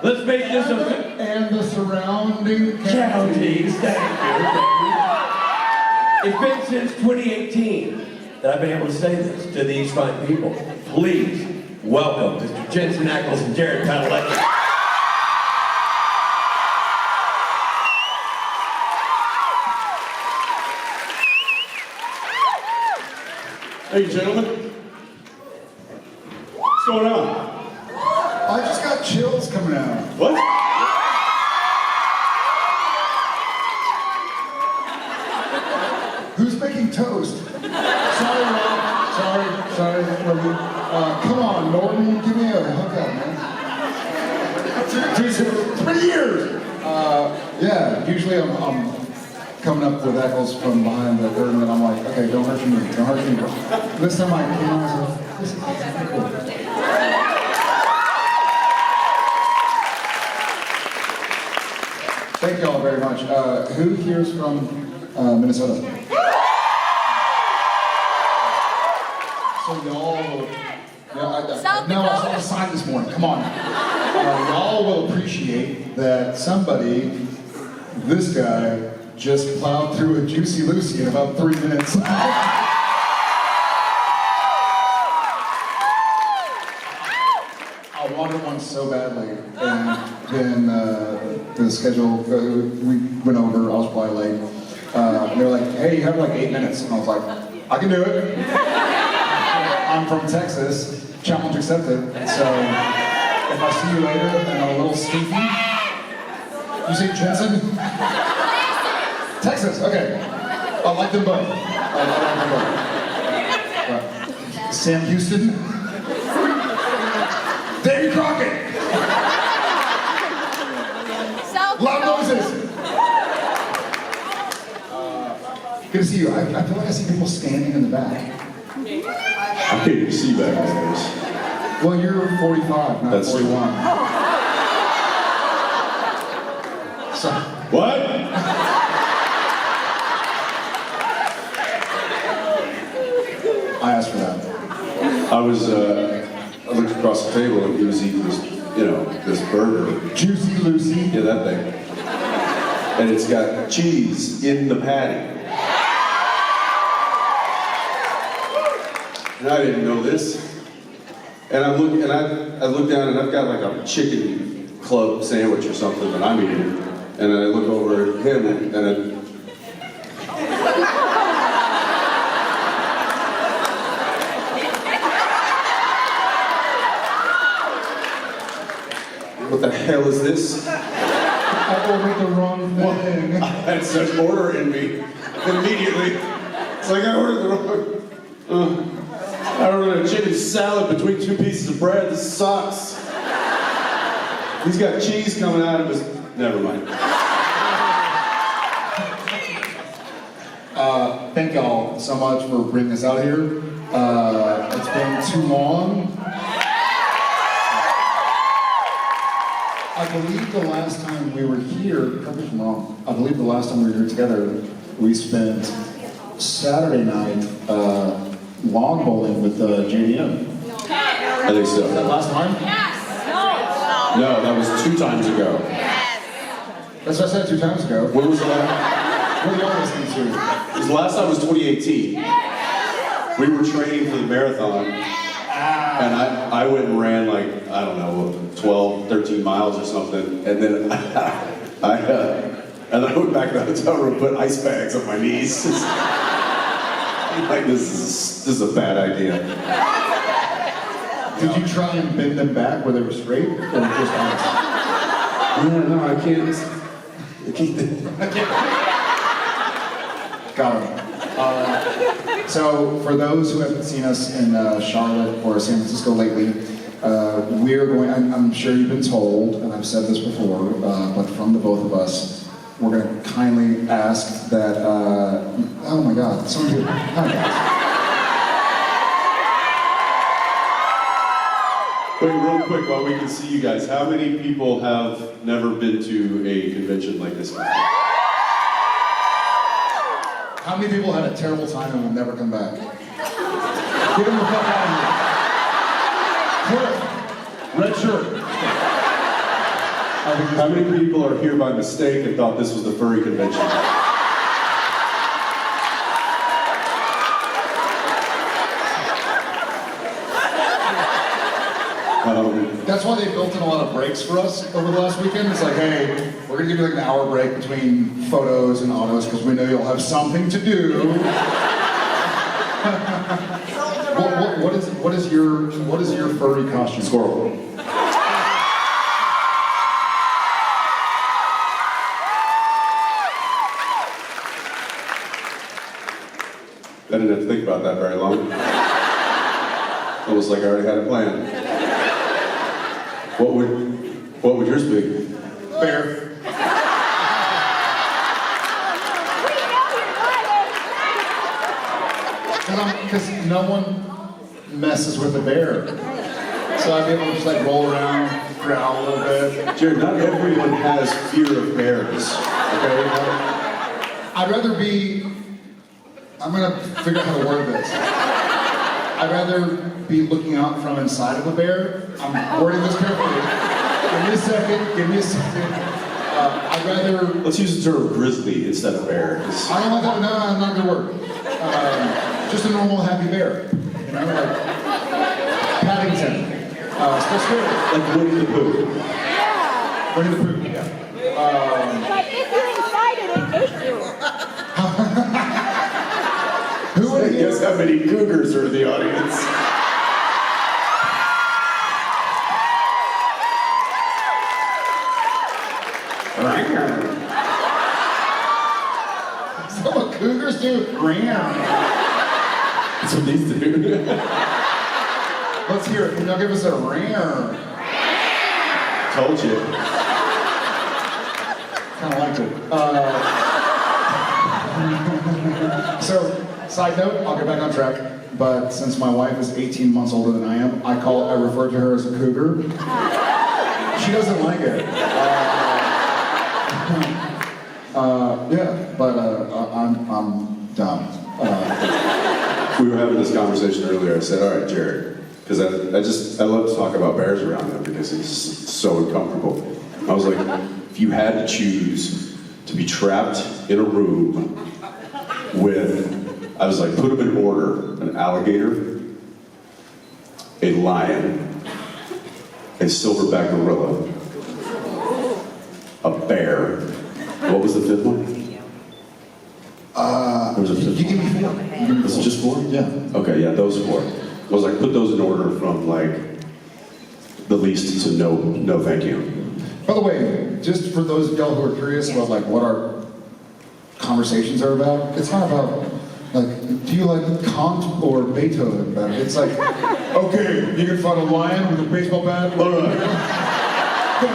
Let's make this a... And the surrounding counties. Thank you. It's been since 2018 that I've been able to say this to these fine people. Please welcome Mr. Jensen and Jared Padalecki. Hey, gentlemen. What's going on? I just got chills coming out. What? Who's making toast? Sorry, Rob. Sorry. Come on, Norton, give me a hookup, man. 3 years. Yeah. Usually I'm coming up with echoes from behind the curtain, and I'm like, okay, don't hurt me. This time I came on and said, this is cool. Thank y'all very much. Who here's from Minnesota? So y'all, I saw the sign this morning. Come on. Y'all will appreciate that this guy, just plowed through a Juicy Lucy in about 3 minutes. I wanted one so badly, and then the schedule, we went over, I was probably late. They were like, hey, you have like 8 minutes. And I was like, I can do it. I'm from Texas, challenge accepted. So if I see you later and I'm a little stinky, you say Jensen? Texas, okay. I like them both. Sam Houston. Davy Crockett. Loud noises. Good to see you. I feel like I see people standing in the back. I can't even see back there. Well, you're 45, not That's 41. So, What? I asked for that. I looked across the table and he was eating this, this burger. Juicy Lucy. Yeah, that thing. And it's got cheese in the patty. And I didn't know this. And I look down and I've got like a chicken club sandwich or something that I'm eating. And then I look over at him and what the hell is this? I ordered the wrong thing. I had such order in me immediately. It's like I ordered the wrong. I ordered a chicken salad between 2 pieces of bread. This sucks. He's got cheese coming out of his. Never mind. Thank y'all so much for bringing us out here. It's been too long. I believe the last time we were here, correct me if I'm wrong, I believe the last time we were here together, we spent Saturday night lawn bowling with JDM. I think so. Was that last time? Yes. No, that was 2 times ago. That's what I said 2 times ago. When was the last? What are y'all listening to? The last time was 2018. We were training for the marathon. And I went and ran like, I don't know, 12, 13 miles or something. And then I went back to the hotel room, put ice bags on my knees. I'm like, this is a bad idea. Did you try and bend them back where they were straight, or just ice? No, I can't. Got it. So, for those who haven't seen us in Charlotte or San Francisco lately, we're going, I'm sure you've been told, and I've said this before, but from the both of us, we're going to kindly ask that, oh my God, so good. Hi guys. Wait, real quick, while we can see you guys, how many people have never been to a convention like this before? How many people had a terrible time and will never come back? Get them the fuck out of here. Red shirt. How many people are here by mistake and thought this was the furry convention? That's why they built in a lot of breaks for us over the last weekend. It's like, hey, we're gonna give you like an hour break between photos and autos because we know you'll have something to do. What is your furry costume? Squirrel. I didn't have to think about that very long. Almost like I already had a plan. What would yours be? Bear. Because no one messes with a bear. So I'd be able to just like roll around, growl a little bit. Jared, not everyone has fear of bears. Okay? I'd rather be, I'm gonna figure out how to word this. I'd rather be looking out from inside of a bear. I'm wording this carefully. Give me a second. I'd rather, Let's use the term grizzly instead of bear. I don't want that, no, I'm not gonna work. Just a normal happy bear. You know, like Paddington. Still scary. Like Winnie the Pooh. Winnie the Pooh, yeah. But if you're inside it, it ate you. Who would Guess how many cougars are in the audience? Is that what cougars do? Ram. That's what these do. Let's hear it. Now give us a ram. Told you. Kind of liked it. So, side note, I'll get back on track. But since my wife is 18 months older than I am, I refer to her as a cougar. She doesn't like it. Yeah, but I'm dumb. We were having this conversation earlier. I said, all right, Jared, because I love to talk about bears around him because he's so uncomfortable. I was like, if you had to choose to be trapped in a room with, I was like, put them in order: an alligator, a lion, a silverback gorilla, a bear. What was the fifth one? There was a fifth You give me four. one. Was it just four? Yeah. Okay, yeah, those four. I was like, put those in order from like the least to no thank you. By the way, just for those of y'all who are curious about like what our conversations are about, it's not about like, do you like Kant or Beethoven better? It's like, okay, you can find a lion with a baseball bat. All right. Go.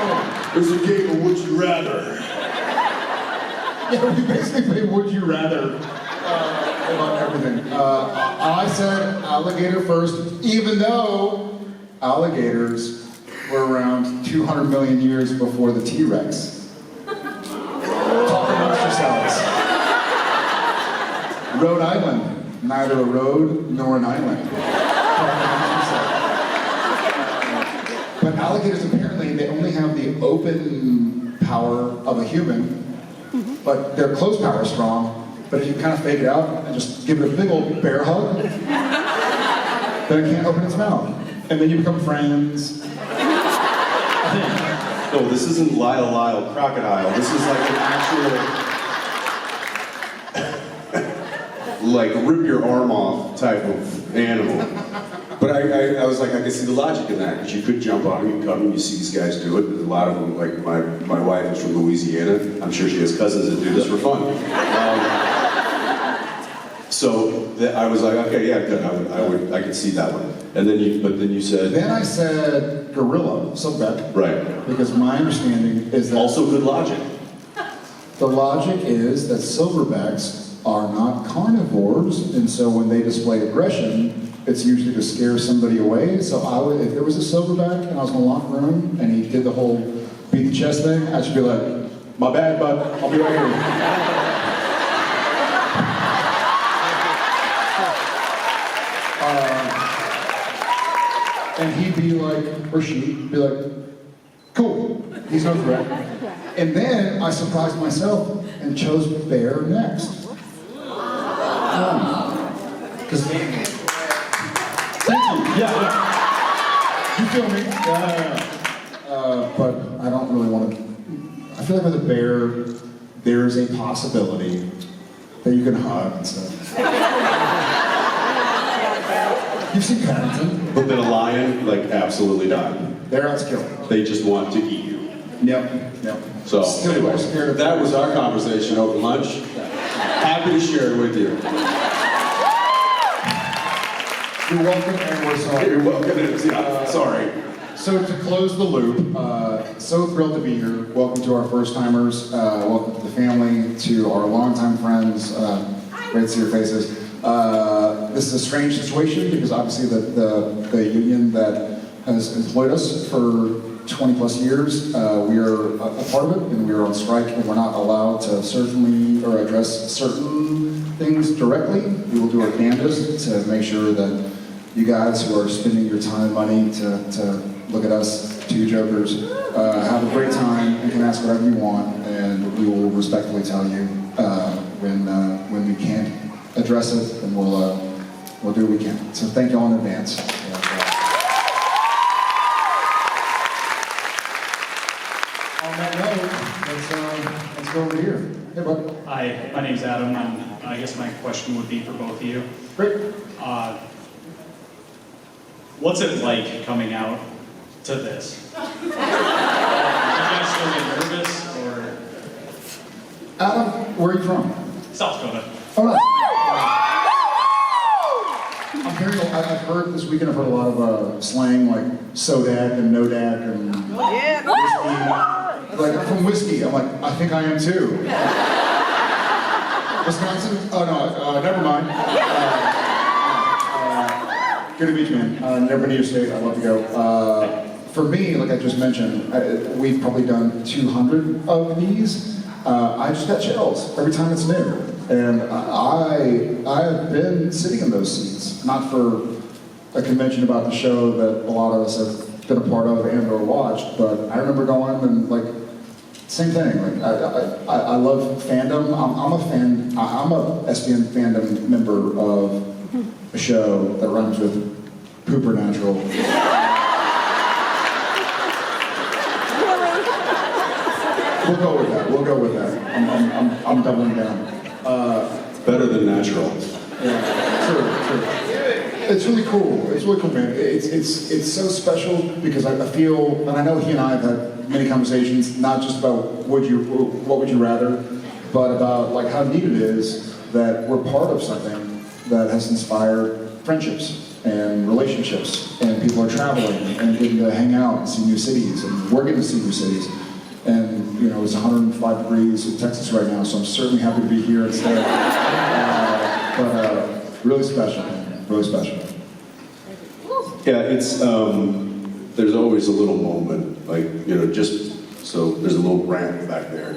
There's a game of Would You Rather. Yeah, we basically play Would You Rather about everything. I said alligator first, even though alligators were around 200 million years before the T-Rex. Talk amongst yourselves. Rhode Island, neither a road nor an island. Talk amongst yourselves. But alligators apparently, they only have the open power of a human, but their closed power is strong. But if you kind of fake it out and just give it a big old bear hug, then it can't open its mouth. And then you become friends. No, this isn't Lyle Crocodile. This is like an actual, like, rip your arm off type of animal. But I was like, I could see the logic in that, because you could jump on them, you cut them, you see these guys do it. A lot of them, like my wife is from Louisiana. I'm sure she has cousins that do this for fun. I was like, okay, yeah, good. I could see that one. And then you said. Then I said gorilla, silverback. Right. Because my understanding is that Also good logic. the logic is that silverbacks are not carnivores, and so when they display aggression, it's usually to scare somebody away. So if there was a silverback and I was in a locked room and he did the whole beat the chest thing, I should be like, my bad, bud, I'll be right here. And he'd be like, or she'd be like, cool, He's no threat. And then I surprised myself and chose bear next. Because you feel me? But I don't really want to. I feel like with a bear, there is a possibility that you can hug and stuff. You've seen Paddington. But then a lion, like, absolutely not. They're out to kill. They just want to eat you. Yep. So, Still anyway, more scared of that was our conversation over lunch. Happy to share it with you. You're welcome, and we're sorry. You're welcome. Yeah, sorry. So to close the loop, so thrilled to be here. Welcome to our first timers. Welcome to the family, to our longtime friends. Great to see your faces. This is a strange situation because obviously the union that has employed us for 20 plus years, we are a part of it, and we are on strike, and we're not allowed to certainly or address certain things directly. We will do our damnedest to make sure that you guys who are spending your time and money to look at us, two jokers, have a great time and can ask whatever you want, and we will respectfully tell you when we can't address it, and we'll do what we can. So thank you all in advance. On that note, let's go over here. Hey, bud. Hi, my name's Adam, and I guess my question would be for both of you. Great. What's it like coming out to this? Do you guys still get nervous, or Adam, where are you from? South Dakota? Oh, nice. I'm hearing, I've heard this weekend, I've heard a lot of slang like Sodak and Nodak and whiskey. Like, I'm from whiskey. I'm like, I think I am too. Wisconsin? Oh, no, never mind. Good to meet you, man. Never been to your state. I'd love to go. For me, like I just mentioned, we've probably done 200 of these. I just got chills every time it's new. And I've been sitting in those seats, not for a convention about the show that a lot of us have been a part of and or watched, but I remember going and like, same thing. Like I love fandom. I'm a fan. I'm a SBN fandom member of a show that runs with Pooper Natural. We'll go with that. I'm doubling down. Better than natural. Yeah, true. It's really cool. It's really cool, man. It's so special because I feel, and I know he and I have had many conversations, not just about what would you rather, but about like how neat it is that we're part of something that has inspired friendships and relationships, and people are traveling and getting to hang out and see new cities, and we're getting to see new cities. And you know, it's 105 degrees in Texas right now, so I'm certainly happy to be here instead. But really special, man. Really special. Yeah, it's, there's always a little moment, like, you know, just, so there's a little ramp back there.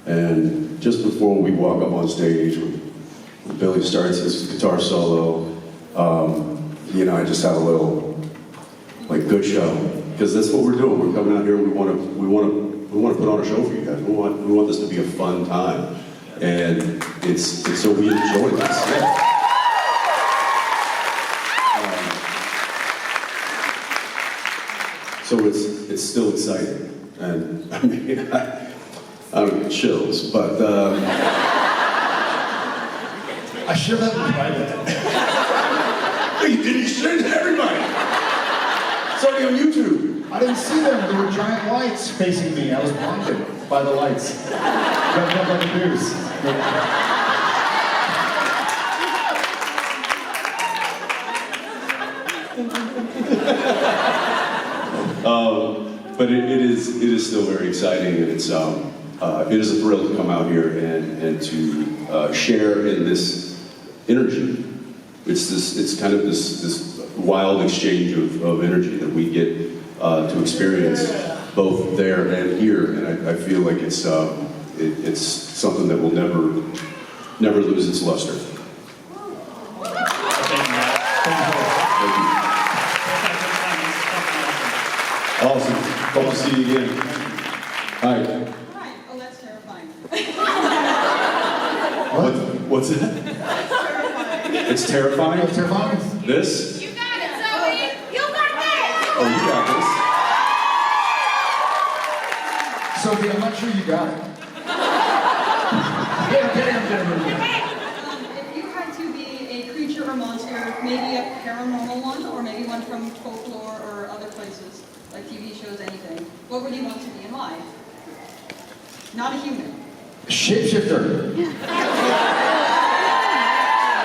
And just before we walk up on stage, when Billy starts his guitar solo, you know, I just have a little, like, good show. Because that's what we're doing. We're coming out here, we want to put on a show for you guys. We want this to be a fun time. And it's so we enjoy this. Yeah. So it's still exciting, and I mean, I don't get chills, but I share that in private. you shared it to everybody. It's already on YouTube. I didn't see them. There were giant lights facing me. I was blinded by the lights. Jumped up like a goose. But it is still very exciting, and it is a thrill to come out here and to share in this energy. It's kind of this wild exchange of energy that we get to experience both there and here, and I feel like it's something that will never lose its luster. Thank you. Awesome. Hope to see you again. Hi. Right. Oh, that's terrifying. What's it? It's terrifying? It's terrifying. This? You got it, Zoe. You got this. Oh, you got this. Sophie, I'm not sure you got it. If you had to be a creature or monster, maybe a paranormal one, or maybe one from folklore or other places, like TV shows, anything, what would you want to be and why? Not a human. Shapeshifter.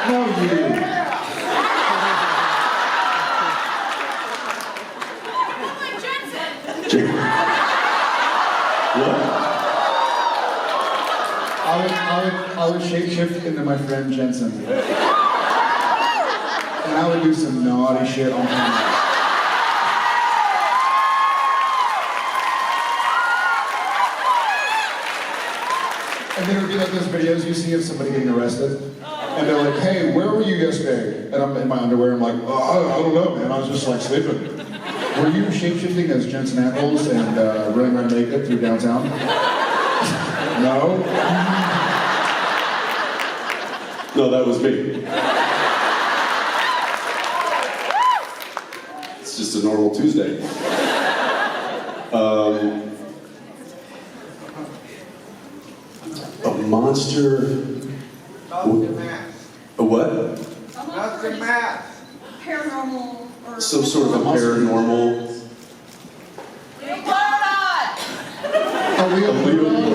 No, you. Like Jensen. What? I would shapeshift into my friend Jensen. And I would do some naughty shit on camera. And then it would be like those videos you see of somebody getting arrested. And they're like, hey, where were you yesterday? And I'm in my underwear, I'm like, oh, I don't know, man. I was just like sleeping. Were you shapeshifting as Jensen Ackles and running around naked through downtown? No? No, that was me. It's just a normal Tuesday. A monster. A what? A monster is paranormal or Some sort of a paranormal. A Leo Bludon?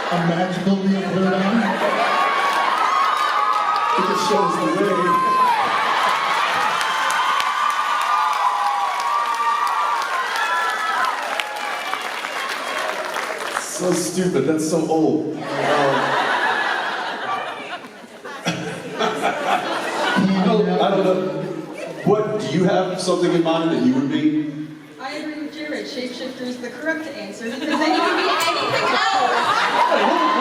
A magical Leo Bludon? It just shows the way. So stupid. That's so old. I don't know. What, do you have something in mind that you would be? I agree with Jared. Shapeshifter is the correct answer because then you can be anything else.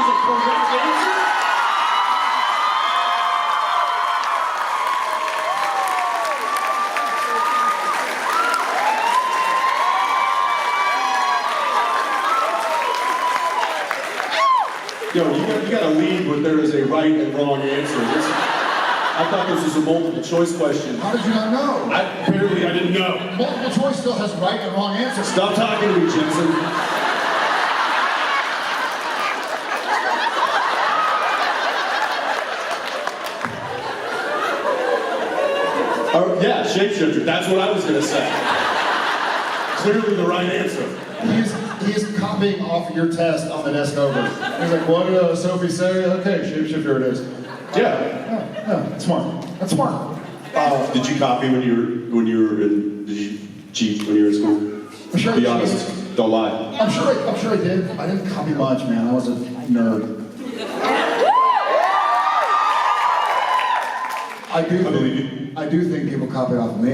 Yo, you gotta lead when there is a right and wrong answer. I thought this was a multiple choice question. How did you not know? Apparently I didn't know. Multiple choice still has right and wrong answers. Stop talking to me, Jensen. Oh, yeah, shapeshifter. That's what I was gonna say. Clearly the right answer. He's copying off your test on the desk over. He's like, what did Sophie say? Okay, shapeshifter it is. Yeah. Yeah, that's smart. That's smart. Did you copy when you were in? Did you cheat when you were in school? I'm sure Be I honest. Don't lie. I'm sure I did. I didn't copy much, man. I was a nerd. I believe you. I do think people copy off of me.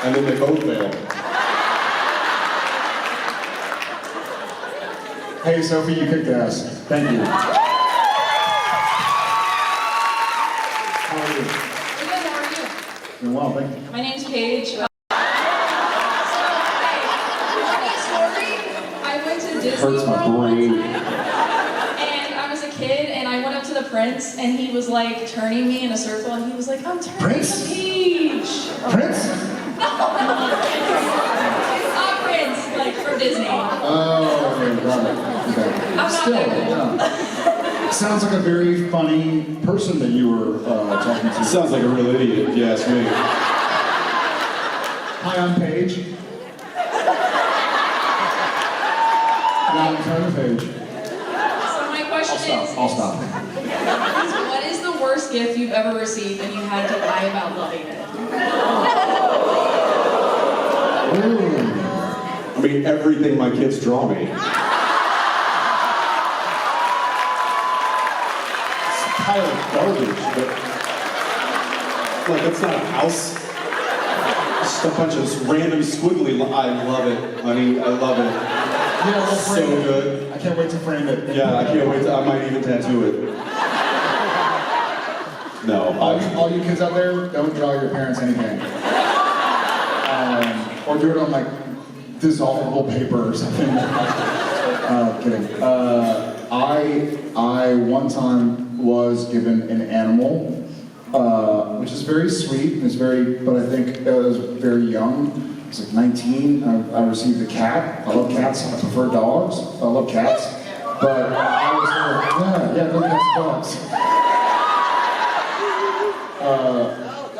And then they both fail. Hey, Sophie, you kicked ass. Thank you. How are you? Good, how are you? Doing well, thank you. My name's Paige. I went to Disney Hurts my World one brain. time, and I was a kid, and I went up to the prince, and he was like turning me in a circle, and he was like, I'm turning Prince? to Peach. Prince? Prince, like from Disney. Oh, okay, got it. Okay. I'm not Still, that cool. yeah. Sounds like a very funny person that you were talking to. Sounds like a real idiot, if you ask me. Hi, I'm Paige. Now turn the page. So my question I'll stop. what is the worst gift you've ever received and you had to lie about loving it? Ooh. I mean, everything my kids draw me. It's a pile of garbage, but like that's not a house. It's just a bunch of random squiggly. I love it, honey. I love it. Yeah, we'll So frame it. good. I can't wait to frame it. Yeah, I can't wait. I might even tattoo it. No, All you kids out there, don't draw your parents anything. or do it on like dissolvable paper or something. Kidding. I one time was given an animal, which is very sweet. It's very, but I think I was very young. I was like 19. I received a cat. I love cats. I prefer dogs. I love cats. But I was yeah, no cats, dogs.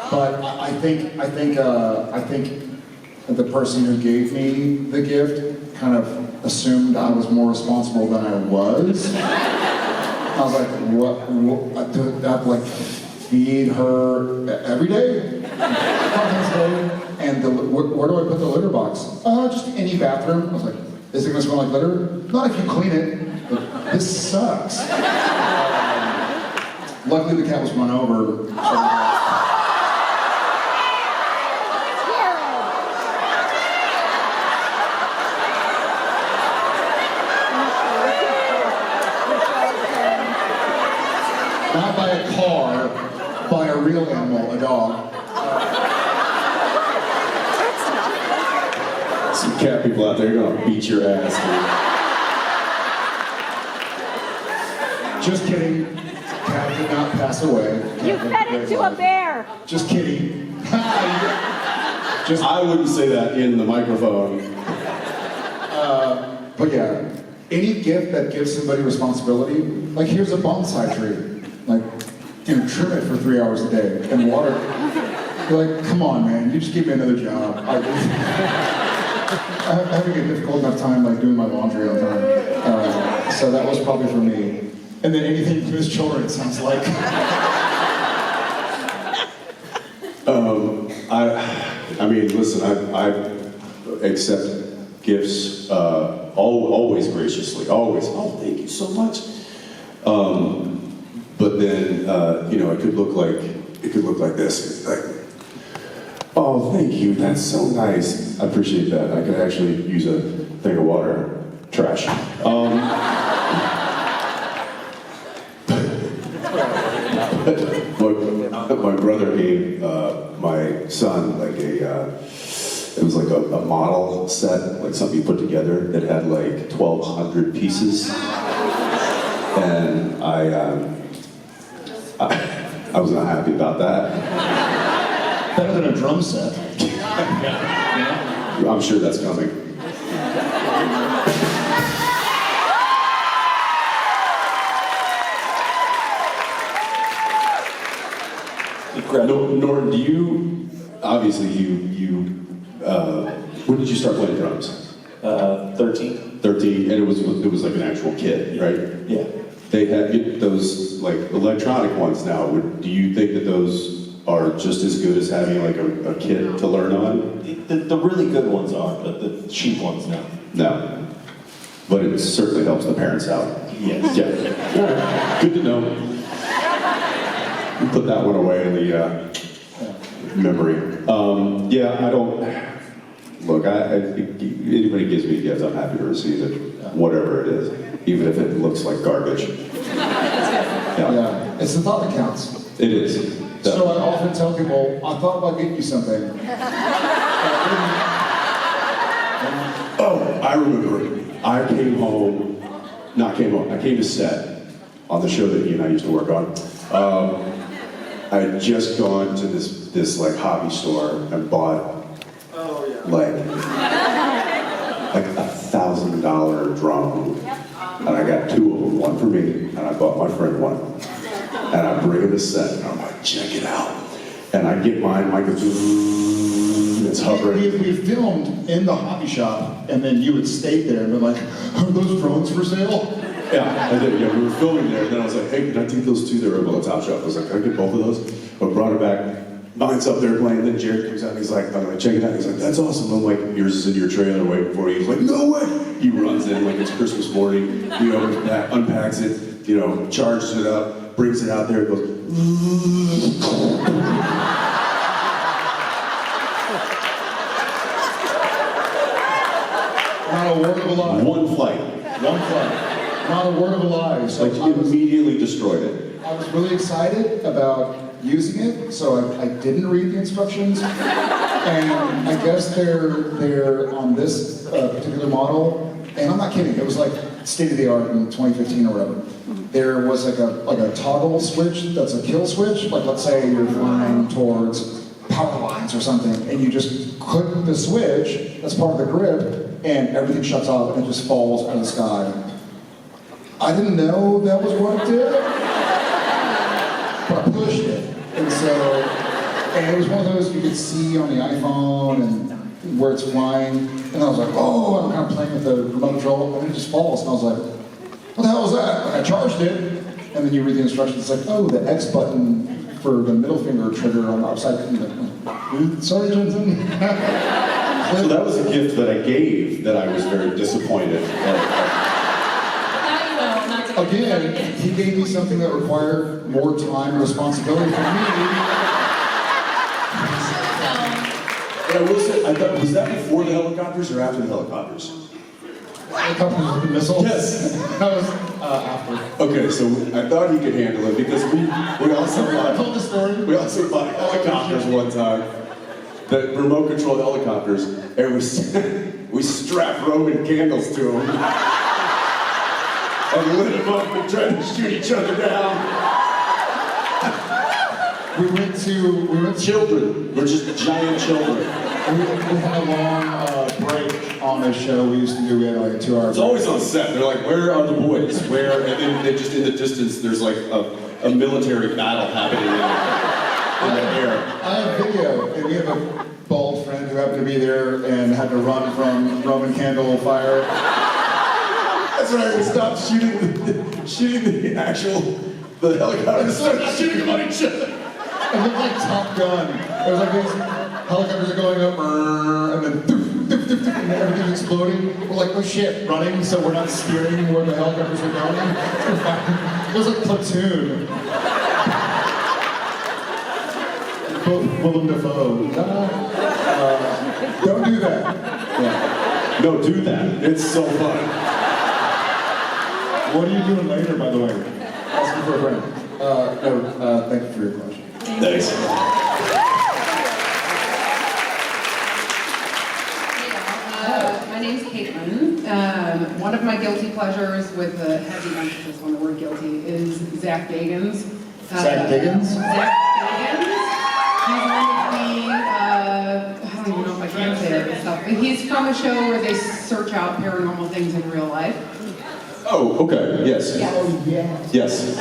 But I think the person who gave me the gift kind of assumed I was more responsible than I was. I was like, what I have to like feed her every day? And where do I put the litter box? Just any bathroom. I was like, is it gonna smell like litter? Not if you clean it. But this sucks. Luckily the cat was run over. Not by a car, by a real animal, a dog. Some cat people out there, you're gonna beat your ass, dude. Just kidding. Cat did not pass away. You fed it to a bear. Just kidding. Just, I wouldn't say that in the microphone. but yeah, any gift that gives somebody responsibility, like here's a bonsai tree. Like, trim it for 3 hours a day and water. You're like, come on, man, you just give me another job. I'm having a difficult enough time like doing my laundry on time. So that was probably for me. And then anything for his children, it sounds like. I mean, listen, I accept gifts always graciously, always. Oh, thank you so much. But then, it could look like this. It's like, oh, thank you. That's so nice. I appreciate that. I could actually use a thing of water. Trash. My brother gave my son like it was like a model set, like something you put together that had like 1,200 pieces, and I was not happy about that. Better than a drum set. I'm sure that's coming. Norton, do you, obviously when did you start playing drums? 13. 13, and it was like an actual kit, right? Yeah. They had those like electronic ones now. Do you think that those are just as good as having like a kit to learn on? The really good ones are, but the cheap ones, no. No. But it certainly helps the parents out. Yes. Yeah. All right. Good to know. We'll put that one away in the memory. Yeah, I don't. Look, anybody gives me gifts, I'm happy to receive it, whatever it is, even if it looks like garbage. Yeah, it's the thought that counts. It is. So I often tell people, I thought about getting you something. Oh, I remember. I came to set on the show that he and I used to work on. I had just gone to this like hobby store and bought like $1,000 drum, and I got two of them, one for me, and I bought my friend one, and I bring him the set, and I'm like, check it out, and I get mine, like it's hovering. We filmed in the hobby shop, and then you would stay there and be like, are those drones for sale? Yeah, I did. Yeah, we were filming there, and then I was like, hey, can I take those two that are above the top shelf? I was like, can I get both of those? I brought it back. Mine's up there playing, then Jared comes out and he's like, I'm gonna check it out. He's like, that's awesome. I'm like, yours is in your trailer waiting for you. He's like, no way! He runs in like it's Christmas morning, unpacks it, charges it up, brings it out there, and goes, Not a word of a lie. one flight. Not a word of a lie. So Like, immediately destroyed it. I was really excited about using it, so I didn't read the instructions. And I guess they're on this particular model, and I'm not kidding, it was like state of the art in 2015 or whatever. There was like a toggle switch that's a kill switch, like let's say you're flying towards power lines or something, and you just click the switch, that's part of the grip, and everything shuts off and it just falls out of the sky. I didn't know that was what it did, but I pushed it. And it was one of those you could see on the iPhone and where it's flying. And I was like, oh, I'm kind of playing with the remote control, and it just falls. And I was like, what the hell was that? Like, I charged it. And then you read the instructions, it's like, oh, the X button for the middle finger trigger on the upside. Sorry, Jensen. So that was a gift that I gave that I was very disappointed. Now you know not to. Again, he gave me something that required more time and responsibility from me. But I will say, I thought, was that before the helicopters or after the helicopters? Helicopters with the missile? Yes. That was after. Okay, so I thought he could handle it because we also I told bought, the story. we also bought helicopters one time. The remote control helicopters, and we strapped Roman candles to them and lit them up and tried to shoot each other down. We went to Children, we're just giant children. we had a long break on the show we used to do. We had like a 2 hour It's always on set. They're like, where are the boys? Where? And then they just in the distance, there's like a military battle happening in the air. I have video, and we have a bald friend who happened to be there and had to run from Roman candle fire. That's right. We stopped shooting the helicopter and started shooting on each other. It looked like Top Gun. It was like these helicopters are going up, and then doof, doof, doof, doof, and everything's exploding. We're like, oh shit, running, so we're not steering where the helicopters are going. It was like Platoon. Willem Dafoe. Don't do that. Yeah. No, do that. It's so fun. What are you doing later, by the way? Asking for a friend. Thank you for your question. Thanks. My name's Caitlin. One of my guilty pleasures, with the heavy emphasis on the word guilty, is Zach Bagans. Zach Bagans? Zach Bagans. He's one of the, I don't even know if I can say it myself, but he's from a show where they search out paranormal things in real life. Oh, okay. Yes. Yes. Yes.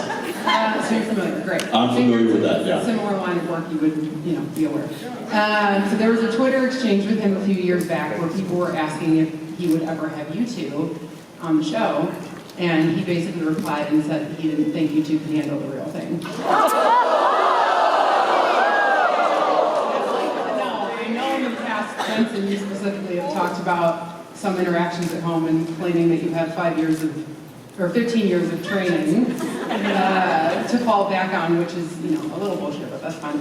So you're familiar, great. I'm familiar with that, yeah. Similar line of work, you would, be aware. So there was a Twitter exchange with him a few years back where people were asking if he would ever have you two on the show, and he basically replied and said he didn't think you two could handle the real thing. I know in the past, Jensen, you specifically have talked about some interactions at home and claiming that you have 15 years of training to fall back on, which is, a little bullshit, but that's fine.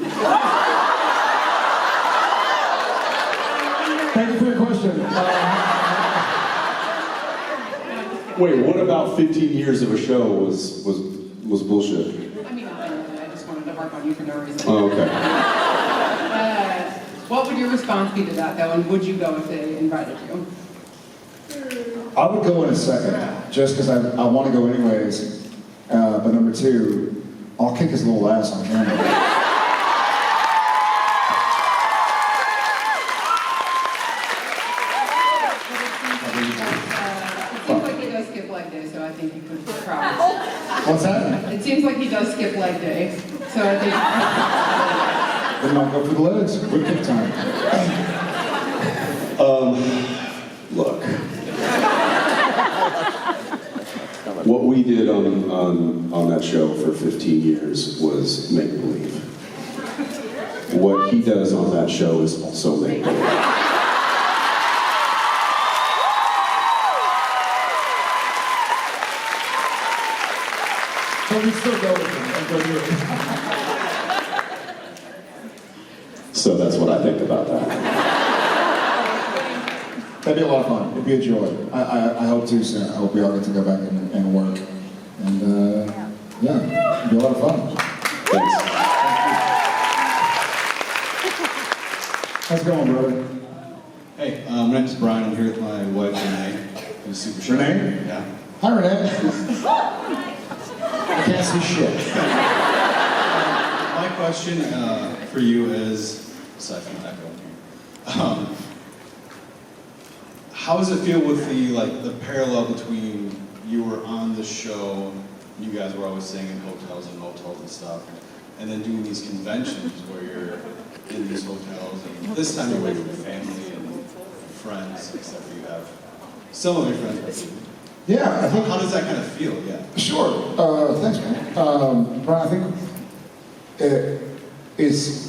Thank you for your question. Wait, what about 15 years of a show was bullshit? I mean, I just wanted to harp on you for no reason. Oh, okay. What would your response be to that, though, and would you go if they invited you? I would go in a second, just because I want to go anyways. But number two, I'll kick his little ass on camera. It seems like he does skip leg day, so I think you could be proud. What's that? It seems like he does skip leg day, so I think... Then I'll go for the legs. Quick kick time. Look. What we did on that show for 15 years was make-believe. What he does on that show is also make-believe. So we still go with him and go do it. So that's what I think about that. That'd be a lot of fun. It'd be a joy. I hope to soon. I hope we all get to go back and work. And yeah, it'd be a lot of fun. Thanks. That's great. going, brother? Hey, my name's Brian. I'm here with my wife, Renee. Who's super shy. Renee? Yeah. Hi, Renee. I can't see shit. My question for you is, aside from echo, how does it feel with the parallel between you were on the show, you guys were always staying in hotels and motels and stuff, and then doing these conventions where you're in these hotels, and this time you're with your family and friends, except for you have some of your friends with you. Yeah, I think. How does that kind of feel? Yeah. Sure. Thanks, man. Brian, I think it's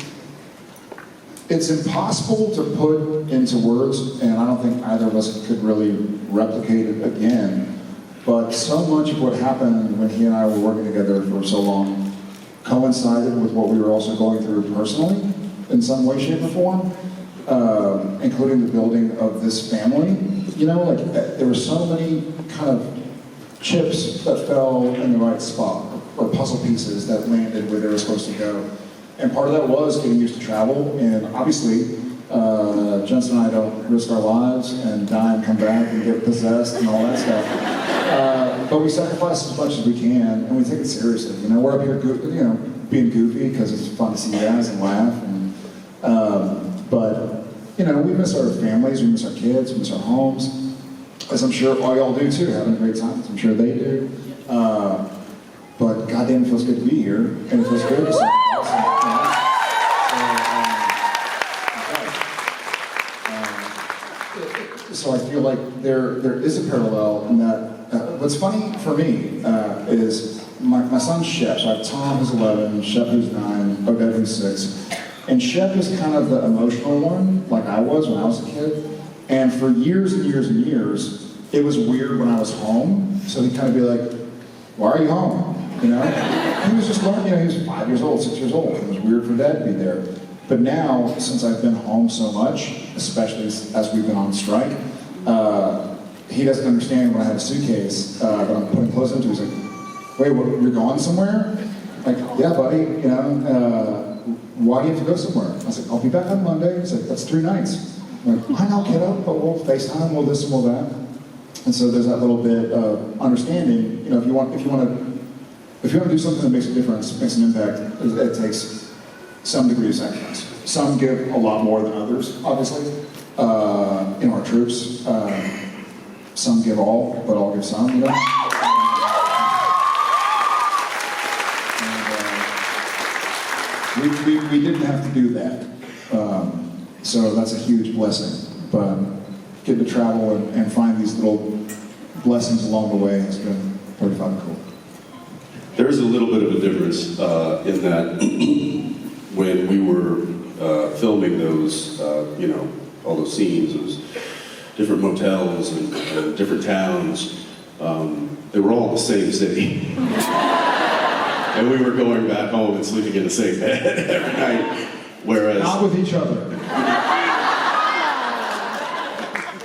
impossible to put into words, and I don't think either of us could really replicate it again. But so much of what happened when he and I were working together for so long coincided with what we were also going through personally, in some way, shape, or form, including the building of this family. You know, like there were so many kind of chips that fell in the right spot, or puzzle pieces that landed where they were supposed to go. And part of that was getting used to travel, and obviously, Jensen and I don't risk our lives and die and come back and get possessed and all that stuff. But we sacrifice as much as we can, and we take it seriously. You know, we're up here, being goofy because it's fun to see you guys and laugh. And but you know, we miss our families, we miss our kids, we miss our homes, as I'm sure all y'all do too, having great times. I'm sure they do. But goddamn, it feels good to be here, and it feels good to see. So I feel like there is a parallel in that. What's funny for me is my son Shep. So I have Tom who's 11, Shep who's 9, Odette who's 6, and Shep is kind of the emotional one, like I was when I was a kid. And for years and years and years, it was weird when I was home. So he'd kind of be like, "Why are you home?" You know? He was just learning. You know, he was 5 years old, 6 years old. It was weird for Dad to be there. But now, since I've been home so much, especially as we've been on strike, he doesn't understand when I have a suitcase that I'm putting clothes into. He's like, "Wait, you're going somewhere?" Like, "Yeah, buddy, you know, why do you have to go somewhere?" I was like, "I'll be back on Monday." He's like, "That's 3 nights." I'm like, "I know, kiddo, but we'll FaceTime, we'll this and we'll that." And so there's that little bit of understanding. You know, if you want to do something that makes a difference, makes an impact, it takes some degree of sacrifice. Some give a lot more than others, obviously. In our troops, some give all, but all give some, you know? And, we didn't have to do that. So that's a huge blessing. But getting to travel and find these little blessings along the way has been pretty fun and cool. There's a little bit of a difference in that when we were filming those, all those scenes, those different motels and different towns, they were all in the same city. And we were going back home and sleeping in the same bed every night, whereas... Not with each other.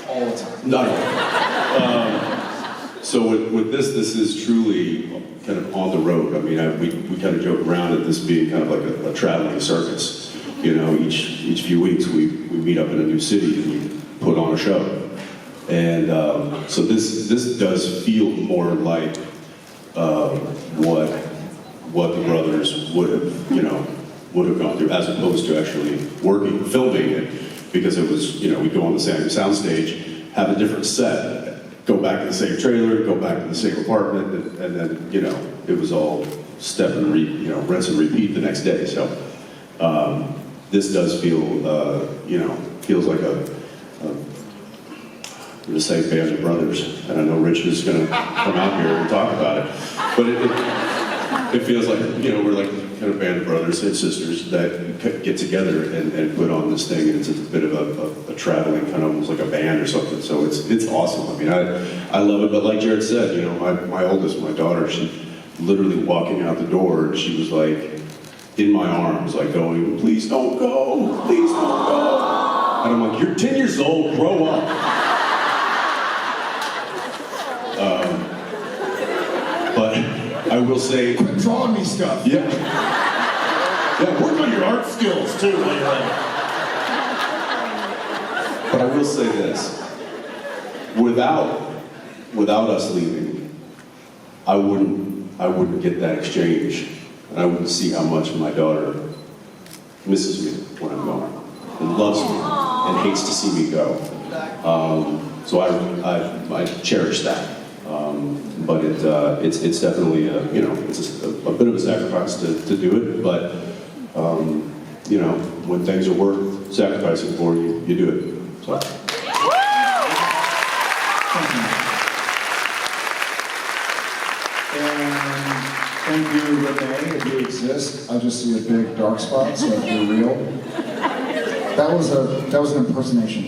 All the time. Not all. So with this is truly kind of on the road. I mean, we kind of joke around at this being kind of like a traveling circus. You know, each few weeks we meet up in a new city and we put on a show. And so this does feel more like what the brothers would have gone through, as opposed to actually filming it, because it was, we'd go on the same soundstage, have a different set, go back to the same trailer, go back to the same apartment, and then, it was all rinse and repeat the next day. So this does feel, feels like the same band of brothers. And I know Rich is going to come out here and talk about it. But it feels like, we're like kind of band of brothers and sisters that get together and put on this thing. And it's a bit of a traveling, kind of almost like a band or something. So it's awesome. I mean, I love it. But like Jared said, my oldest, my daughter, she literally walking out the door, and she was like in my arms, like going, "Please don't go, please don't go." And I'm like, "You're 10 years old, grow up." But I will say, quit drawing me stuff. Yeah. Yeah, work on your art skills too while you're at But I will say this, without us leaving, I wouldn't get that exchange, and I wouldn't see how much my daughter misses me when I'm gone, and loves me, and hates to see me go. So I cherish that. But it's definitely it's a bit of a sacrifice to do it, but when things are worth sacrificing for, you do it. So. And thank you, Renee, if you exist. I just see a big dark spot, so if you're real. That was an impersonation.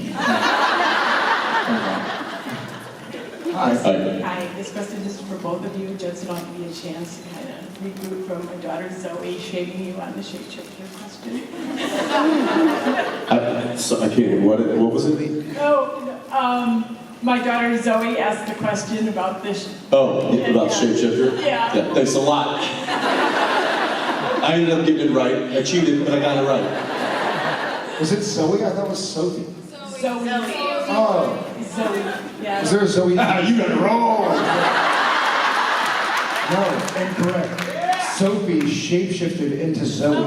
Hi. Hi, this question is for both of you. Jensen, I'll give you a chance to kind of reboot from my daughter Zoe shaming you on the shapeshifter question. I can't. What was it? My daughter Zoe asked the question about this. About shapeshifter? Yeah. Thanks a lot. I ended up getting it right. I cheated, but I got it right. Was it Zoe? I thought it was Sophie. Zoe. Oh. Zoe. Yeah. Is there a Zoe? You got it wrong. No, incorrect. Sophie shapeshifted into Zoe.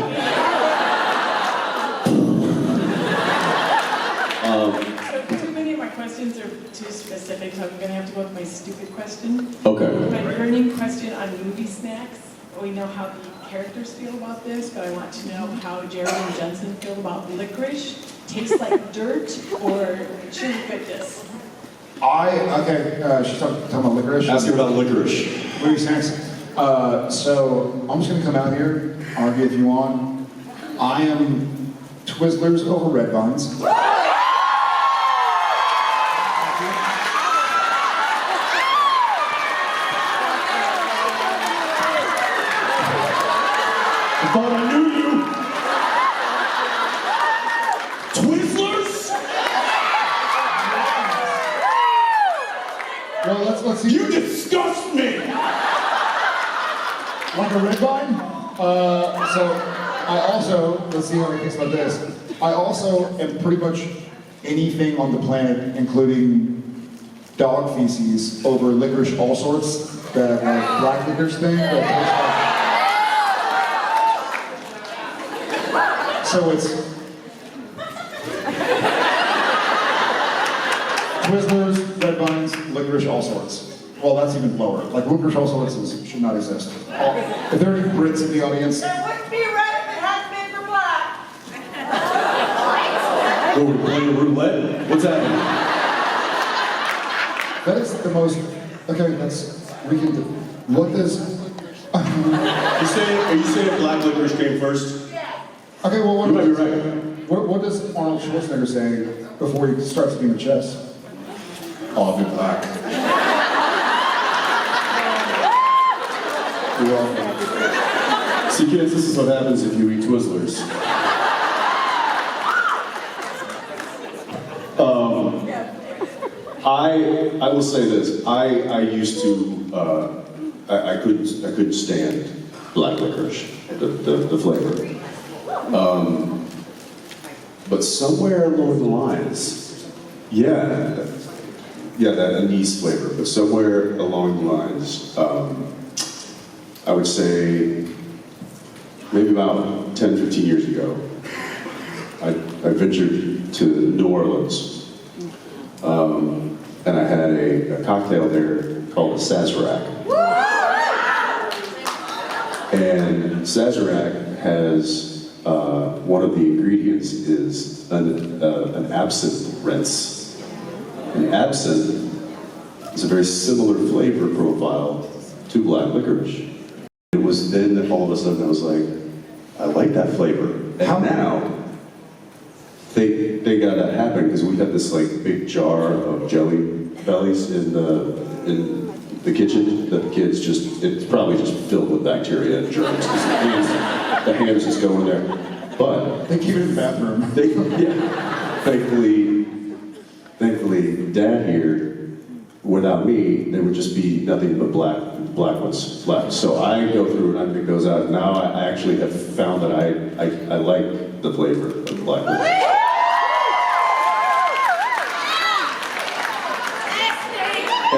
Too many of my questions are too specific, so I'm going to have to go with my stupid question. Okay. My burning question on movie snacks. We know how the characters feel about this, but I want to know how Jerry and Jensen feel about licorice. Tastes like dirt or true goodness? She's talking about licorice. Ask her about licorice. Movie snacks. So I'm just gonna come out here, argue if you want. I am Twizzlers over Red Vines. I thought I knew you. Twizzlers? Well, let's see. You disgust me. Like a red vine? So I also, let's see how he thinks about this. I also am pretty much anything on the planet, including dog feces, over licorice all sorts, that like black licorice thing. That tastes like... So it's Twizzlers, red vines, licorice all sorts. Well, that's even lower. Like licorice all sorts should not exist. If there are any Brits in the audience, There wouldn't be red if it hadn't been for black. Oh, we're playing roulette? What's happening? that is the most. Okay, we can do. What does? Are you saying black licorice came first? Okay, well, You might be right. What does Arnold Schwarzenegger say before he starts being a chess? I'll be black. You're welcome. See, kids, this is what happens if you eat Twizzlers. I will say this. I used to. I couldn't stand black licorice, the flavor. But somewhere along the lines, that anise flavor. But somewhere along the lines, I would say maybe about 10, 15 years ago, I ventured to New Orleans, and I had a cocktail there called a Sazerac. And Sazerac has one of the ingredients is an absinthe rinse. And absinthe is a very similar flavor profile to black licorice. It was then that all of a sudden I was like, I like that flavor. And now, they got to happen because we had this like big jar of jelly bellies in the kitchen that the kids it's probably just filled with bacteria and germs because the hands just go in there. But they keep it in the bathroom. Thankfully, Dad here, without me, there would just be nothing but black ones left. So I go through and I pick those out. Now I actually have found that I like the flavor of black ones.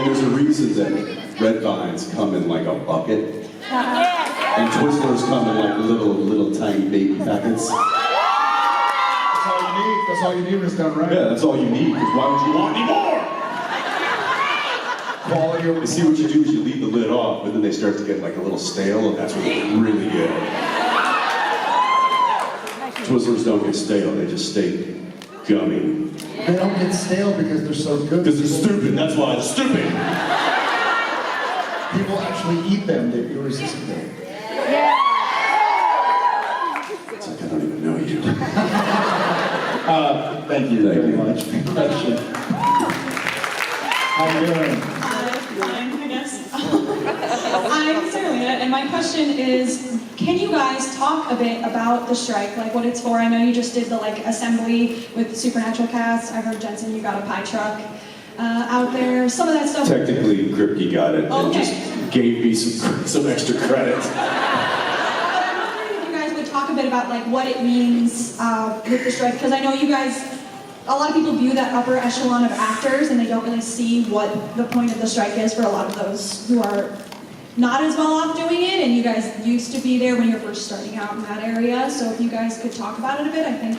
And there's a reason that red vines come in like a bucket, and Twizzlers come in like little tiny baby packets. That's all you need. That's all you need when it's done right. Yeah, that's all you need, because why would you want any more? Quality over. You see, what you do is you leave the lid off, but then they start to get like a little stale, and that's when they get really good. Twizzlers don't get stale, they just stay gummy. They don't get stale because they're so good. Because they're stupid, that's why they're stupid. People actually eat them. They're irresistible. It's like I don't even know you. Thank you very much. Question. How you doing? Fine, I guess. I'm Serena, and my question is, can you guys talk a bit about the strike, like what it's for? I know you just did the assembly with the Supernatural cast. I heard, Jensen, you got a pie truck out there. Some of that stuff. Technically, Kripke got it and Okay. just gave me some extra credit. But I'm wondering if you guys would talk a bit about what it means with the strike, because I know you guys, a lot of people view that upper echelon of actors and they don't really see what the point of the strike is for a lot of those who are not as well off doing it, and you guys used to be there when you were first starting out in that area, so if you guys could talk about it a bit, I think.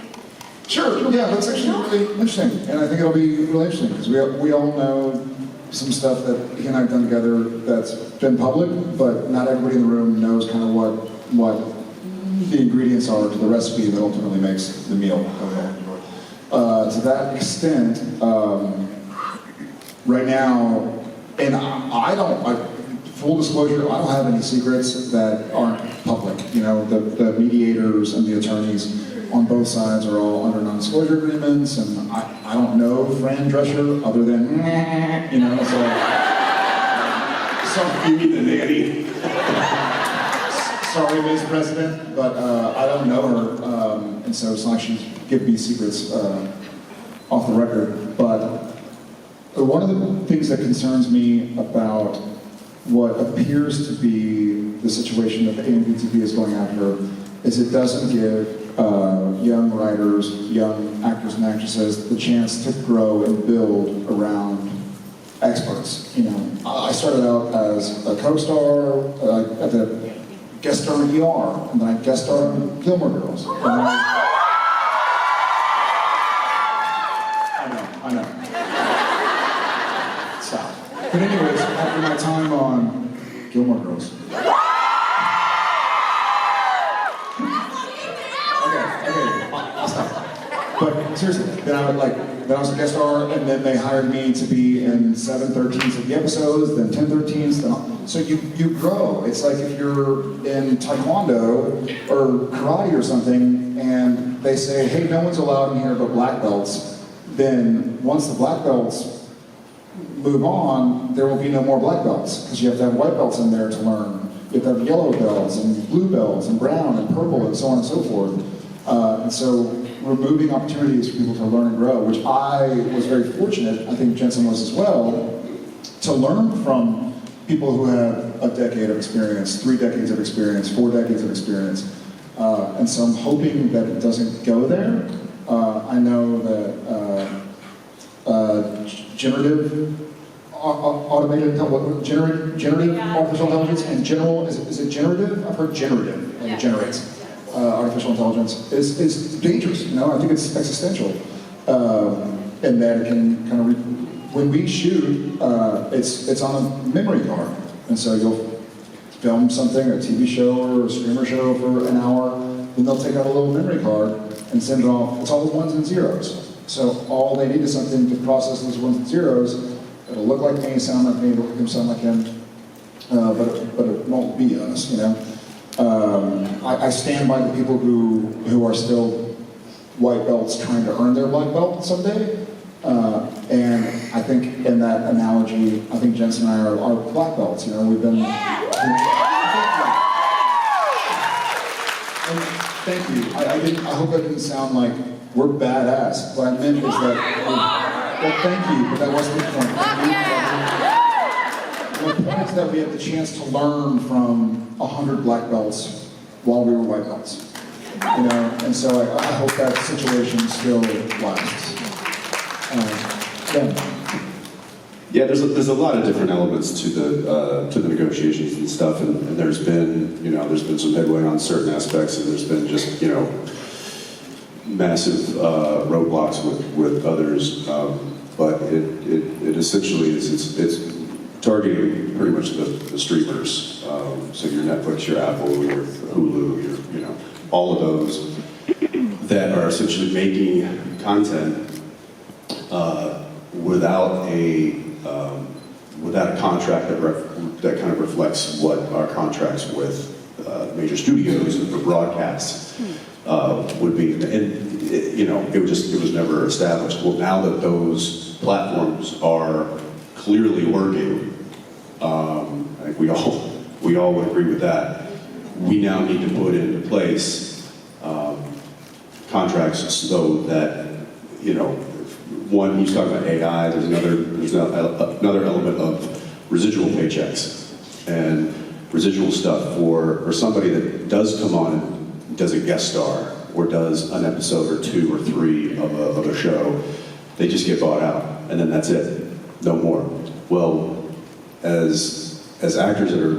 Sure, yeah, that's actually really interesting, and I think it'll be really interesting, because we all know some stuff that he and I have done together that's been public, but not everybody in the room knows kind of what the ingredients are to the recipe that ultimately makes the meal. To that extent, right now, and full disclosure, I don't have any secrets that aren't public. You know, the mediators and the attorneys on both sides are all under non-disclosure agreements, and I don't know Fran Drescher other than, you know, so You mean the nanny? sorry, Ms. President, but I don't know her, and so it's not like she's giving me secrets off the record. But one of the things that concerns me about what appears to be the situation that the AMPTP is going after is it doesn't give young writers, young actors and actresses the chance to grow and build around experts. You know, I started out as a co-star at the guest star in ER, and then I guest starred in Gilmore Girls. And then I know. Stop. But anyways, after my time on Gilmore Girls. Okay, I'll stop. But seriously, then I was a guest star, and then they hired me to be in 7/13s of the episodes, then 10/13s, so you grow. It's like if you're in Taekwondo or karate or something, and they say, hey, no one's allowed in here but black belts, then once the black belts move on, there will be no more black belts, because you have to have white belts in there to learn. You have to have yellow belts and blue belts and brown and purple and so on and so forth. And so removing opportunities for people to learn and grow, which I was very fortunate, I think Jensen was as well, to learn from people who have a decade of experience, 3 decades of experience, 4 decades of experience. And so I'm hoping that it doesn't go there. I know that generative automated generative artificial intelligence and general, is it generative? I've heard generative, like it generates. Artificial intelligence is dangerous. You know, I think it's existential, in that it can kind of when we shoot, it's on a memory card, and so you'll film something, a TV show or a streamer show for an hour, then they'll take out a little memory card and send it off. It's all ones and zeros. So all they need is something to process those ones and zeros. It'll look like me, sound like me, look like him, sound like him, but it won't be us, you know. I stand by the people who are still white belts trying to earn their black belt someday. And I think in that analogy, I think Jensen and I are black belts. You know, we've been. And thank you. I hope that didn't sound like we're badass. What I meant is that. Well, thank you, but that wasn't the point. The point is that we had the chance to learn from 100 black belts while we were white belts. You know, and so I hope that situation still lasts. Yeah, there's a lot of different elements to the negotiations and stuff, and there's been some headway on certain aspects, and there's been just massive roadblocks with others. But it essentially is it's targeting pretty much the streamers. So your Netflix, your Apple, your Hulu, your all of those that are essentially making content without a contract that kind of reflects what our contracts with major studios for broadcasts would be, and it was never established. Well, now that those platforms are clearly working, I think we all would agree with that. We now need to put into place contracts so that one, he's talking about AI. There's another element of residual paychecks and residual stuff for somebody that does come on and does a guest star or does an episode or 2 or 3 of a show. They just get bought out, and then that's it, no more. Well, as actors that are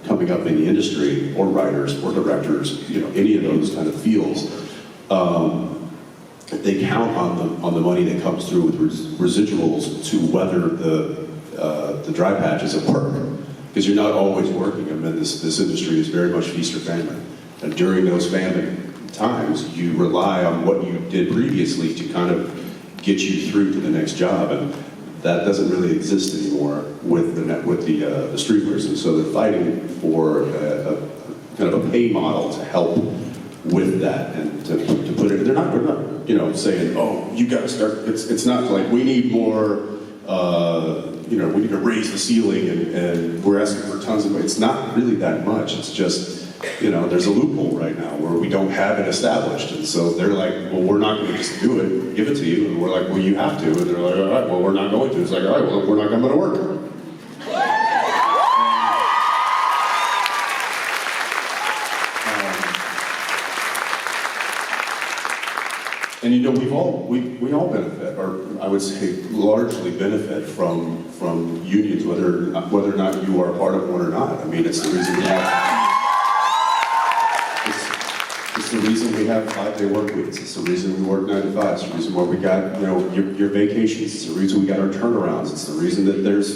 coming up in the industry, or writers or directors, any of those kind of fields. They count on the money that comes through with residuals to weather the dry patches of work, because you're not always working. I mean, this industry is very much feast or famine, and during those famine times, you rely on what you did previously to kind of get you through to the next job, and that doesn't really exist anymore with the streamers, and so they're fighting for a kind of a pay model to help with that, and to put it. They're not saying, oh, you got to start. It's not like we need more. We need to raise the ceiling, and we're asking for tons of money. It's not really that much. It's just there's a loophole right now where we don't have it established, and so they're like, well, we're not going to just do it, give it to you, and we're like, well, you have to, and they're like, all right, well, we're not going to. It's like, all right, well, we're not going to work. And we all benefit, or I would say largely benefit from unions, whether or not you are part of one or not. I mean, it's the reason we have. It's the reason we have 5-day work weeks. It's the reason we work 9 to 5. It's the reason why we got your vacations. It's the reason we got our turnarounds. It's the reason that there's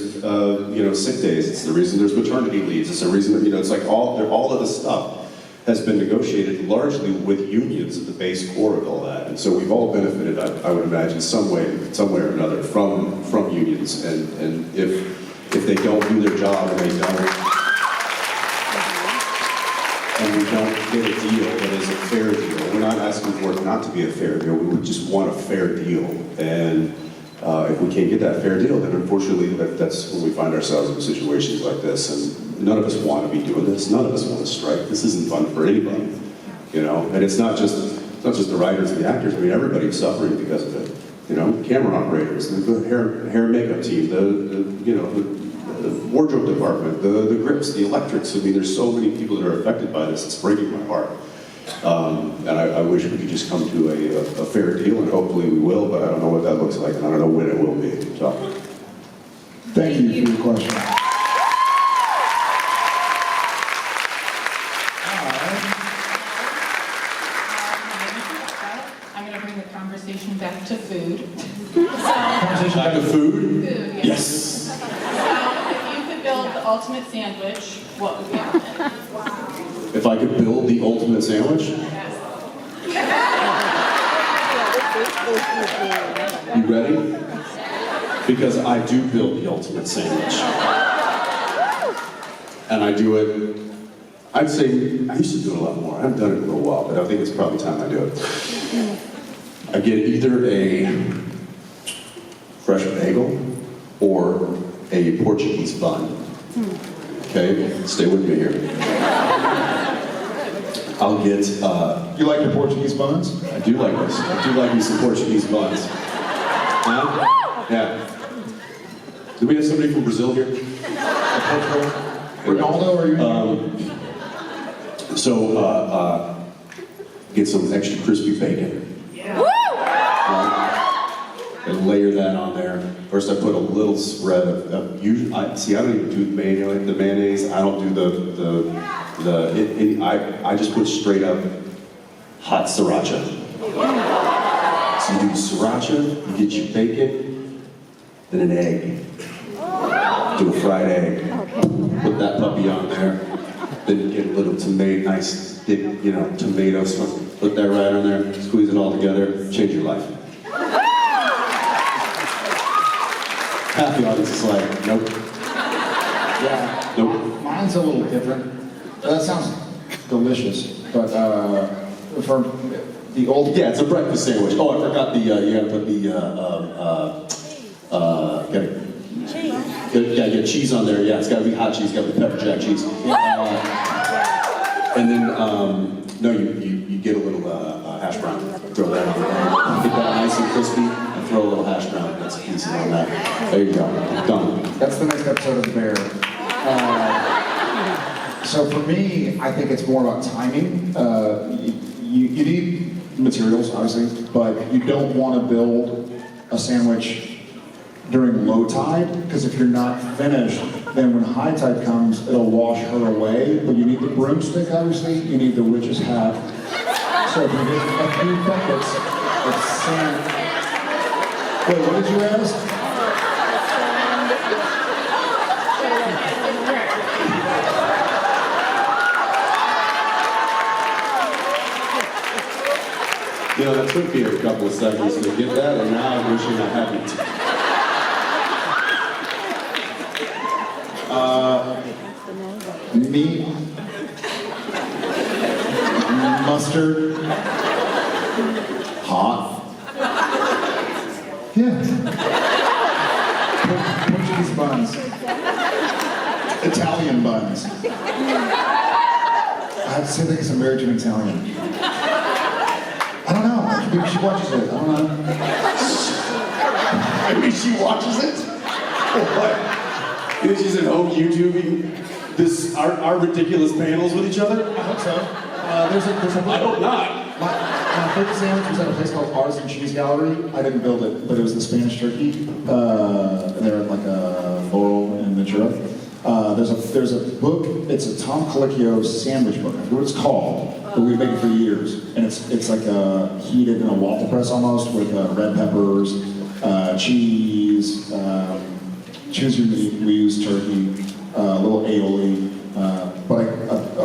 sick days. It's the reason there's maternity leaves. It's the reason that it's like all of this stuff has been negotiated largely with unions at the base core of all that, and so we've all benefited, I would imagine, some way or another from unions, and if they don't do their job and we don't get a deal that is a fair deal, we're not asking for it not to be a fair deal. We would just want a fair deal, and if we can't get that fair deal, then unfortunately that's when we find ourselves in situations like this. And none of us want to be doing this. None of us want to strike. This isn't fun for anybody, And it's not just the writers and the actors. I mean, everybody's suffering because of it. Camera operators, the hair and makeup team, the wardrobe department, the grips, the electrics. I mean, there's so many people that are affected by this. It's breaking my heart. And I wish we could just come to a fair deal, and hopefully we will. But I don't know what that looks like, and I don't know when it will be. So, thank you for your question. Back to food. Back to food? Food, yes. So, if you could build the ultimate sandwich, what would be on it? If I could build the ultimate sandwich? You ready? Because I do build the ultimate sandwich. And I do it, I'd say, I used to do it a lot more. I haven't done it in a little while, but I think it's probably time I do it. I get either a fresh bagel or a Portuguese bun. Okay, stay with me here. I'll get. You like your Portuguese buns? I do like this. I do like me some Portuguese buns. Huh? Yeah. Do we have somebody from Brazil here? Ronaldo, are you? Get some extra crispy bacon. Yeah. and layer that on there. First I put a little spread of usually, I don't even do the mayonnaise. I don't do I just put straight up hot sriracha. So you do sriracha, you get your bacon, then an egg. Do a fried egg. Put that puppy on there. Then you get a little tomato, nice thick, tomatoes. Put that right on there, squeeze it all together, change your life. Half the audience is like, nope. Yeah. Nope. Mine's a little different. That sounds delicious, but for the old... Yeah, it's a breakfast sandwich. Oh, I forgot you gotta put get cheese on there. Yeah, it's gotta be hot cheese, gotta be pepper jack cheese. And then, no, you get a little hash brown. Throw that on there. Get that nice and crispy, and throw a little hash brown. That's pieces on that. There you go. Done. That's the next episode of The Bear. So for me, I think it's more about timing. You need materials, obviously, but you don't want to build a sandwich during low tide, because if you're not finished, then when high tide comes, it'll wash her away. But you need the broomstick, obviously. You need the witch's hat. So if you get a few buckets of sand. Wait, what did you ask? That took me a couple of seconds to get that, and now I'm wishing I hadn't. Meat, mustard, hot. Yeah. Portuguese buns. Italian buns. I have to say that because I'm married to an Italian. I don't know. Maybe she watches it. I don't know. Maybe she watches it? What? You think she's at home YouTubing our ridiculous panels with each other? I hope so. There's a I hope not. My favorite sandwich was at a place called Artisan Cheese Gallery. I didn't build it, but it was the Spanish turkey. They're at like a Laurel in Ventura. There's a book. It's a Tom Colicchio sandwich book. I forget what it's called, but we've been making it for years. And it's like heated in a waffle press almost with red peppers, cheese. Choose your meat. We use turkey, a little aioli. But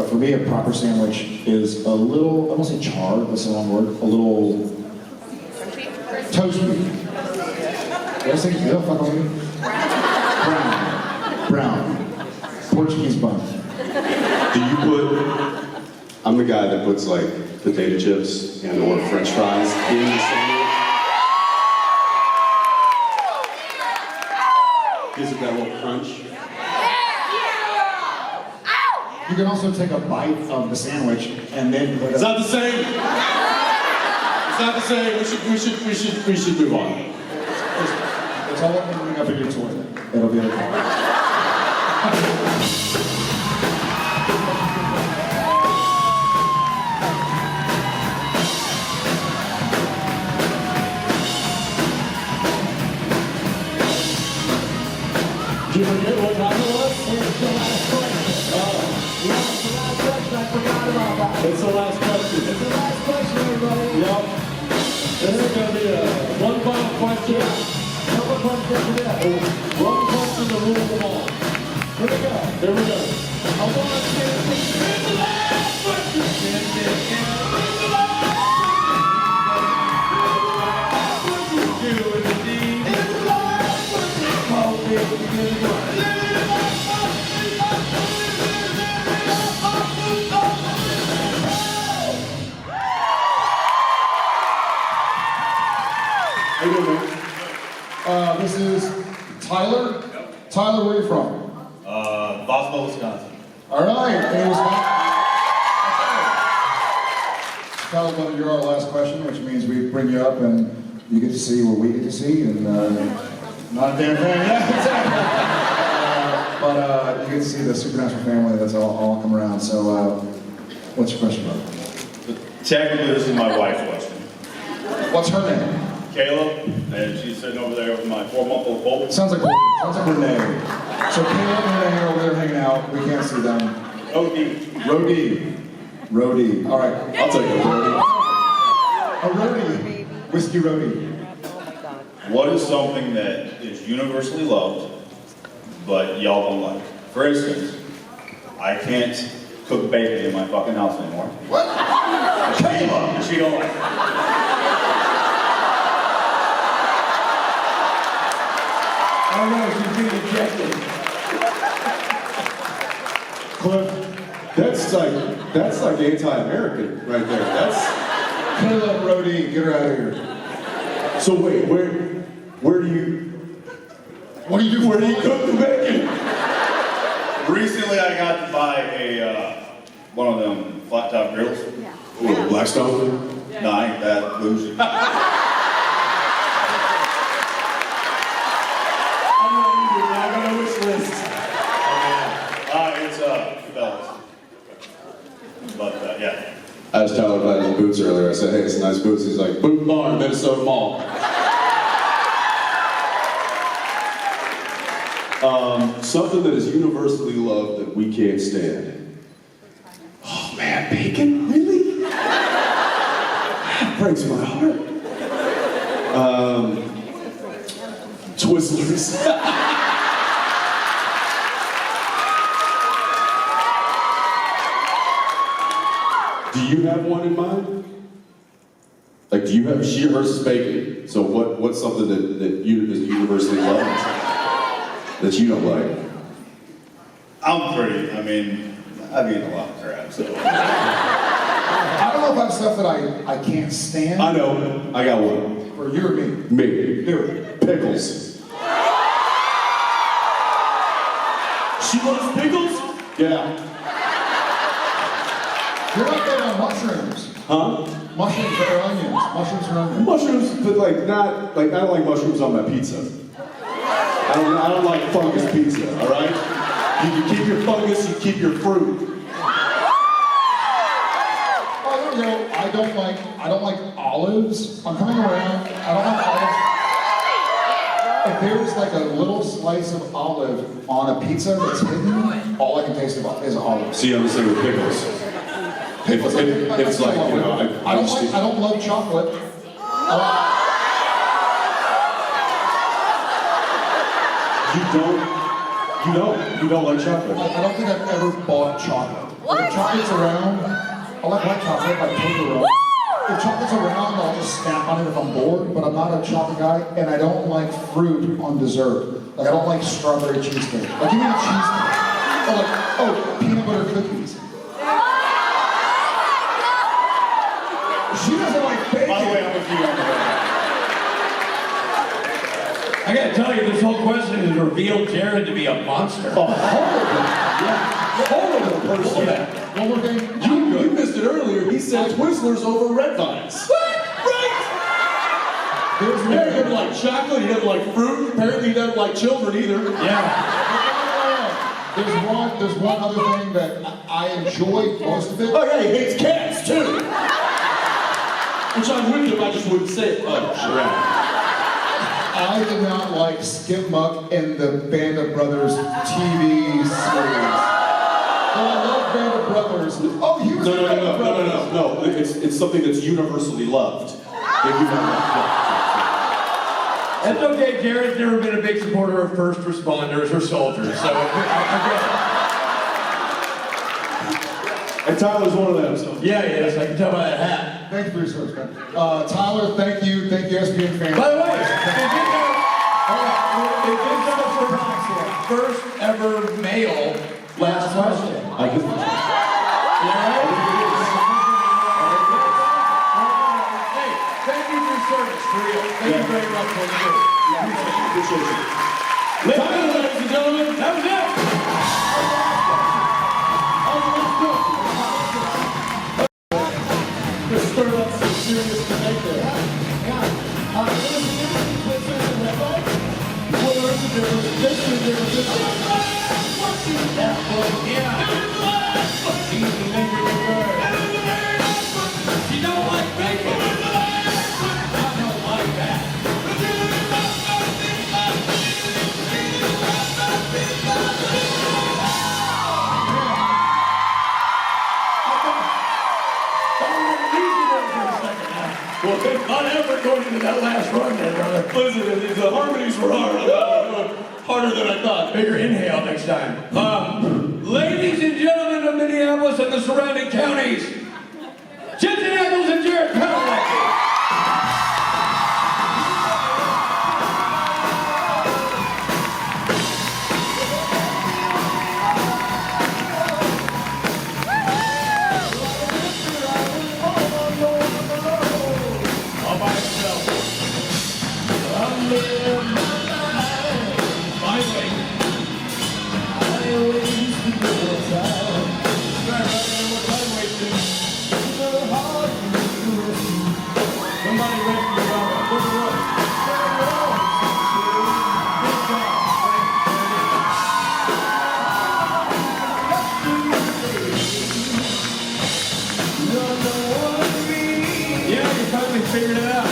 for me, a proper sandwich is a little, I won't say charred, that's the wrong word, a little toasty. Did I say, you don't fuck with me? Brown. Portuguese bun. Do you put, I'm the guy that puts like potato chips and or french fries in the sandwich. Gives it that little crunch. You can also take a bite of the sandwich and then put it. It's not the same. It's not the same. We should move on. It's all ending up in your toilet. It'll be okay. Do you forget what time it was? It's the last question. Yeah, it's the last question. I forgot about that. It's the last question. It's the last question, everybody. Yep. This is going to be one final question. Couple questions to that. One question to rule them all. Here we go. Here we go. I want to say this is the last question. This is the last question. What you do in the deed. It's the last question. Oh, baby, How you doing, man? This is Tyler. Yep. Tyler, where are you from? Boswell, Wisconsin. All right. And it was Tyler, you're our last question, which means we bring you up and you get to see what we get to see, and not a damn thing. Yeah, exactly. But you get to see the supernatural family that's all come around. So, what's your question, brother? Technically, this is my wife's question. What's her name? Caleb, and she's sitting over there with my 4-month-old Colt. Sounds like Renee. So Caleb and Renee are over there hanging out. We can't see them. Roadie. All right. I'll take a roadie. A roadie. Whiskey roadie. What is something that is universally loved, but y'all don't like? For instance, I can't cook bacon in my fucking house anymore. What? Caleb, she don't like it. Oh no, she's being ejected. Cliff, that's like anti-American right there. That's Caleb, roadie, get her out of here. so. Wait, where do you? What do you do? Where do you cook the bacon? Recently, I got to buy one of them flat top grills. What, Blackstone? No, I ain't that bougie. I got a wish list. It's Cabela's. But yeah. I asked Tyler about his boots earlier. I said, hey, it's nice boots. He's like, Boot Barn, Minnesota Mall. Something that is universally loved that we can't stand. Oh man, bacon? Really? That breaks my heart. Twizzlers. Do you have one in mind? Like, do you have sheer versus bacon? So what's something that you is universally loved that you don't like? I mean, I've eaten a lot of crap, so. I don't know if I have stuff that I can't stand. I know. I got one. For you or me? Me. Do it. Pickles. She loves pickles? Yeah. You're not big on mushrooms. Huh? Mushrooms or onions. Mushrooms or onions. Mushrooms, but I don't like mushrooms on my pizza. I don't like fungus pizza, all right? You can keep your fungus, you keep your fruit. Oh, there we go. I don't like olives. I'm coming around. I don't like olives. If there's like a little slice of olive on a pizza that's hidden, all I can taste is olives. See, I'm the same with pickles. If it's like, you know, I don't love chocolate. You don't like chocolate? I don't think I've ever bought chocolate. What? If chocolate's around, I like white chocolate, like Toblerone. If chocolate's around, I'll just snap on it if I'm bored, but I'm not a chocolate guy, and I don't like fruit on dessert. Like, I don't like strawberry cheesecake. Like, give me a cheesecake. Or like, peanut butter cookies. She doesn't like bacon. By the way, I'm with you on that. I gotta tell you, this whole question has revealed Jared to be a monster. A horrible person. One more thing. You missed it earlier. He said Twizzlers over Red Vines. Right? He doesn't like chocolate, he doesn't like fruit, apparently he doesn't like children either. Yeah. There's one other thing that I enjoy most of it. Oh yeah, he hates cats too. Which I'm with him, I just wouldn't say it. Oh, sure. I did not like Skip Muck in the Band of Brothers TV series. I love Band of Brothers. Oh, he was No. It's something that's universally loved. That's okay, Jared's never been a big supporter of first responders or soldiers, so I get it. And Tyler's one of them, so. Yeah, he is. I can tell by that hat. Thanks for your service, man. Tyler, thank you, SPN fans. By the way, they did have first ever male last question. Hey, thank you for your service, for real. Thank you very much for what you do. Appreciate you. Ladies and gentlemen, that was it. Let's start up some serious debate there. What is the difference between Twizzlers and Red Vines? What are the differences? This is the difference. You don't like bacon? I don't like that. Well, a lot of effort going into that last run there, brother. Listen, the harmonies were harder than I thought. Bigger inhale next time. Ladies and gentlemen of Minneapolis and the surrounding counties, Jensen and Jared Powell. Yeah, you finally figured it out.